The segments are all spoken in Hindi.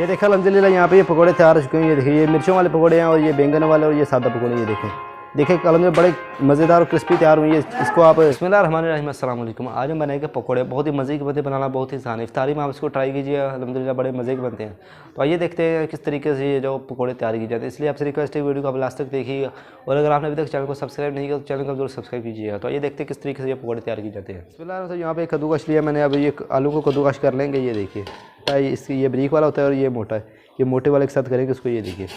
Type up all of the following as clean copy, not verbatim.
ये देखा अल्हम्दुलिल्लाह यहाँ पे ये पकोड़े तैयार हो चुके हैं। ये देखिए ये मिर्चों वाले पकोड़े हैं और ये बैंगन वाले और ये सादा पकोड़े। ये देखें अल्हम्दुलिल्लाह बड़े मज़ेदार और क्रिस्पी तैयार हुई है। इसको आप बिस्मिल्लाहिर्रहमानिर्रहीम अस्सलाम वालेकुम। आज हम बनाएंगे पकोड़े। बहुत ही मज़े के बनते, बनाना बहुत ही आसान है। इफ्तारी में आप इसको ट्राई कीजिए, अल्हम्दुलिल्लाह बड़े मज़े के बनते हैं। तो आइए देखते हैं किस तरीके से ये जो पकोड़े तैयार किए जाते हैं। इसलिए आपसे रिक्वेस्ट है वीडियो को आप लास्ट तक देखिएगा और अगर आपने अभी तक चैनल को सब्सक्राइब नहीं किया तो चैनल को जरूर सब्सक्राइब कीजिएगा। तो आइए देखते हैं किस तरीके से ये पकोड़े तैयार किए जाते हैं। बिस्मिल्लाह। तो यहाँ पे कद्दूकश लिया मैंने, अब ये आलू को कद्दूकश कर लेंगे। ये देखिए इसकी ये बारीक वाला होता है और ये मोटा है। ये मोटे वाले के साथ करेंगे इसको। ये देखिए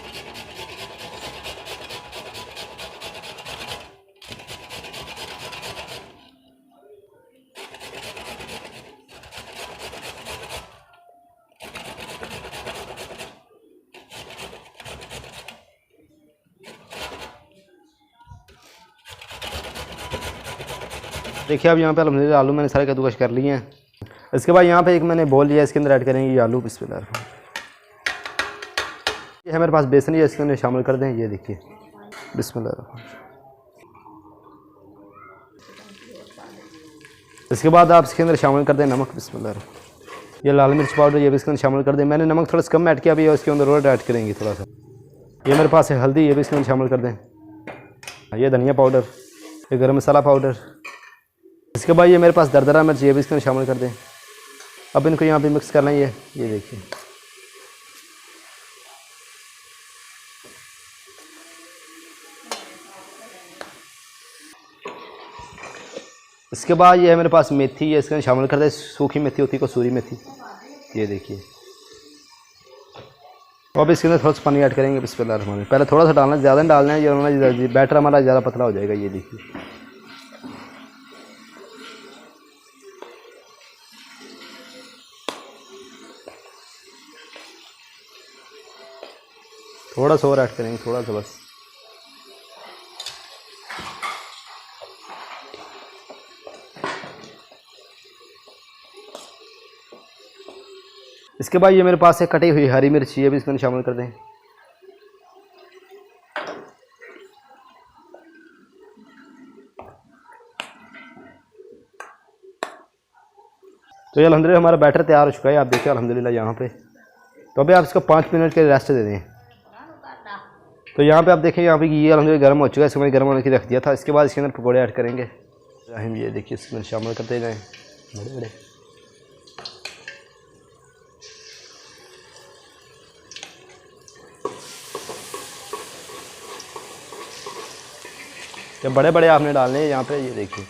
देखिए अब यहाँ पे अल्हम्दुलिल्लाह आलू मैंने सारे कद्दूकश कर लिए हैं। इसके बाद यहाँ पे एक मैंने बोल लिया, इसके अंदर ऐड करेंगे ये आलू। बिस्मिल्लाह। ये हमारे पास बेसन है, इसके अंदर शामिल कर दें। ये देखिए बिस्मिल्लाह। इसके बाद आप इसके अंदर शामिल कर दें नमक। बिस्मिल्लाह। ये लाल मिर्च पाउडर ये भी इसके अंदर शामिल कर दें। मैंने नमक थोड़ा सा कम ऐड किया भी है, इसके अंदर और ऐड करेंगे थोड़ा सा। ये मेरे पास है हल्दी, ये भी इसके अंदर शामिल कर दें। ये धनिया पाउडर, ये गरम मसाला पाउडर। इसके बाद ये मेरे पास दरदरा मिर्च, ये भी इसके अंदर शामिल कर दें। अब इनको यहाँ पे मिक्स करना है। ये देखिए इसके बाद ये है मेरे पास मेथी, ये इसके अंदर शामिल कर दें। सूखी मेथी होती है, कसूरी मेथी। ये देखिए अब इसके अंदर थोड़ा सा पानी ऐड करेंगे। बिस्मिल्लाह। पहले थोड़ा सा डालना, ज़्यादा नहीं डालना है, ये बैटर हमारा ज़्यादा पतला हो जाएगा। ये देखिए थोड़ा सा और ऐड करेंगे, थोड़ा सा बस। इसके बाद ये मेरे पास है कटी हुई हरी मिर्च, ये भी इसमें शामिल कर दें। तो ये अल्हम्दुलिल्लाह हमारा बैटर तैयार हो चुका है। आप देखिए अल्हम्दुलिल्लाह यहाँ पे। तो अभी आप इसको 5 मिनट के रेस्ट दे दें। तो यहाँ पे आप देखें, यहाँ पे ये अल्हम्दुलिल्लाह गर्म हो चुका है। इसको मैंने गर्म होने के रख दिया था। इसके बाद इसके अंदर पकौड़े ऐड करेंगे। ये देखिए इसमें शामिल करते जाएँ बड़े बड़े। जब बड़े बड़े आपने डालने हैं यहाँ पे। ये देखिए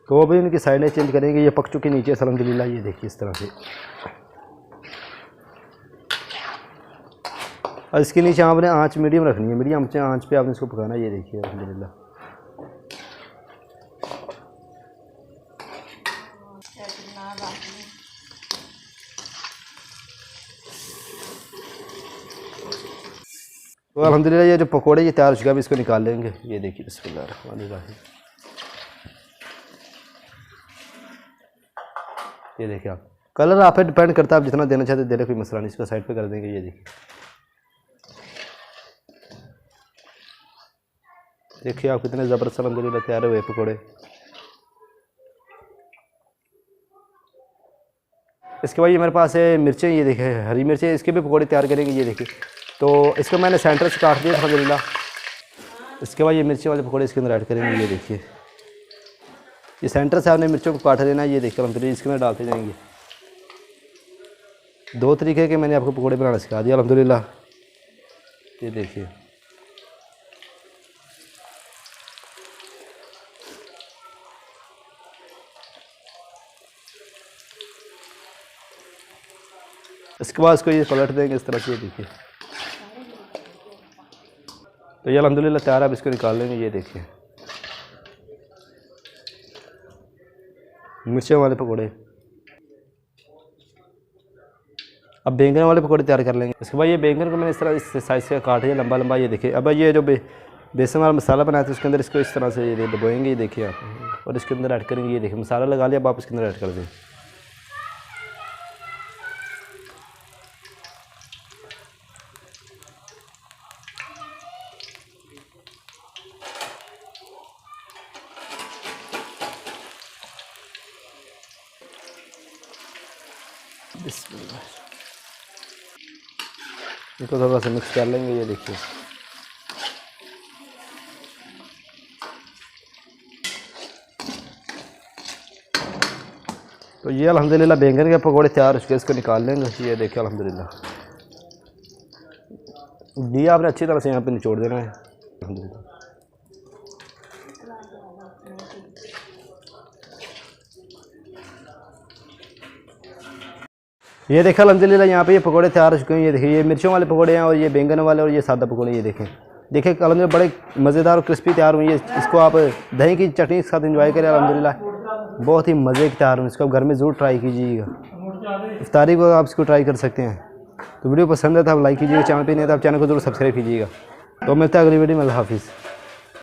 तो वो भी इनकी साइडें चेंज करेंगे। ये पक चुके नीचे अल्हम्दुलिल्लाह। ये देखिए इस तरह से। और इसके नीचे आपने आंच मीडियम रखनी है। मीडियम आंच पे आपने इसको पकाना है। ये देखिए अल्हम्दुलिल्लाह। तो अल्हम्दुलिल्लाह ये जो पकोड़े ये तैयार हो चुका है। अभी इसको निकाल लेंगे। ये देखिए बिस्मिल्लाह। ये देखिए आप कलर आप पे डिपेंड करता है, आप जितना देना चाहते हैं दे रहे, कोई मसला नहीं। इसको साइड पे कर देंगे। ये देखिए आप कितने ज़बरदस्त अल्हम्दुलिल्लाह तैयार हुए पकोड़े। इसके बाद ये मेरे पास है मिर्चें, ये देखिए हरी मिर्चें, इसके भी पकोड़े तैयार करेंगे। ये देखिए तो इसको मैंने सेंटर से काट दिया अल्हम्दुलिल्लाह। इसके बाद ये मिर्ची वाले पकोड़े इसके अंदर ऐड करेंगे। ये देखिए ये सेंटर से आपने मिर्चों को काट देना है। ये देखिए अल्हम्दुलिल्लाह इसके अंदर डालते जाएंगे। 2 तरीके के मैंने आपको पकोड़े बनाना सिखा दिया अल्हम्दुलिल्लाह। ये देखिए इसके बाद इसको ये पलट देंगे इस तरह से। ये देखिए तो ये अल्हम्दुलिल्लाह तैयार है। अब इसको निकाल लेंगे। ये देखिए मिर्चों वाले पकोड़े। अब बैंगन वाले पकोड़े तैयार कर लेंगे। इसके बाद ये बैंगन को मैंने इस तरह इस साइज़ से काट दिया लंबा लंबा। ये देखिए अब ये जो बेसन वाला मसाला बनाया था उसके अंदर इसको इस तरह से ये दबाएंगे। ये देखिए आप और इसके अंदर ऐड करेंगे। ये देखिए मसाला लगा लिया। अब आप इसके अंदर ऐड कर दें। बिस्मिल्लाह। इसको थोड़ा सा मिक्स कर लेंगे। ये देखिए तो ये अल्हम्दुलिल्लाह बैंगन के पकोड़े तैयार हो चुके हैं। इसको निकाल लेंगे। ये देखिए अल्हम्दुलिल्लाह घी आपने अच्छी तरह से यहाँ पे निचोड़ देना है। अल्हम्दुलिल्लाह ये देखें अल्हम्दुलिल्लाह यहाँ पे ये पकोड़े तैयार हो चुके हैं। ये देखिए ये मिर्चों वाले पकोड़े हैं और ये बैंगन वाले और ये सादा पकोड़े। ये देखें अल्हम्दुलिल्लाह बड़े मज़ेदार और क्रिस्पी तैयार हुई है। इसको आप दही की चटनी के साथ एंजॉय करें। अल्हम्दुलिल्लाह बहुत ही मज़े के तैयार हुए। इसको आप घर में ज़रूर ट्राई कीजिएगा। इफ्तारी को आप इसको ट्राई कर सकते हैं। तो वीडियो पसंद है तो आप लाइक कीजिएगा। चैनल पे नहीं है तो आप चैनल को ज़रूर सब्सक्राइब कीजिएगा। तो मिलता है अगली वीडियो में। अल्लाह हाफिज़।